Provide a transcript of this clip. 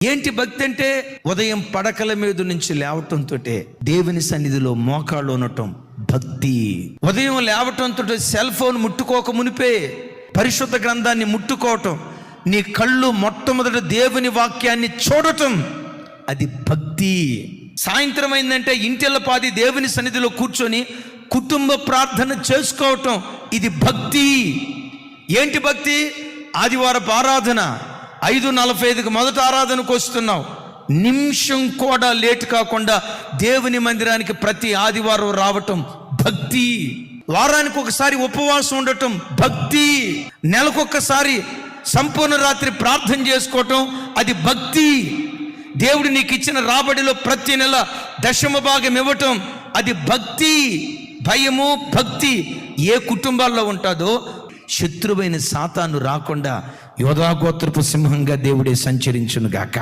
ఏంటి భక్తి అంటే? ఉదయం పడకల మీద నుంచి లేవటంతో దేవుని సన్నిధిలో మోకాళ్ళు ఉండటం భక్తి. ఉదయం లేవటంతో సెల్ ఫోన్ ముట్టుకోక మునిపే పరిశుద్ధ గ్రంథాన్ని ముట్టుకోవటం, నీ కళ్ళు మొట్టమొదట దేవుని వాక్యాన్ని చూడటం, అది భక్తి. సాయంత్రం అయిందంటే ఇంటిల్లపాది దేవుని సన్నిధిలో కూర్చొని కుటుంబ ప్రార్థన చేసుకోవటం, ఇది భక్తి. ఏంటి భక్తి? ఆదివారపు ఆరాధన 5:45 మొదట ఆరాధనకు వస్తున్నావు, నిమిషం కూడా లేట్ కాకుండా దేవుని మందిరానికి ప్రతి ఆదివారం రావటం భక్తి. వారానికి ఒకసారి ఉపవాసం ఉండటం భక్తి. నెలకొకసారి సంపూర్ణ రాత్రి ప్రార్థన చేసుకోవటం, అది భక్తి. దేవుడు నీకు ఇచ్చిన రాబడిలో ప్రతి నెల 10వ భాగం ఇవ్వటం, అది భక్తి. భయము భక్తి ఏ కుటుంబాల్లో ఉంటుందో శత్రువైన సాతాను రాకుండా యోధా గోత్రపు సింహంగా దేవుడే సంచరించును గాక.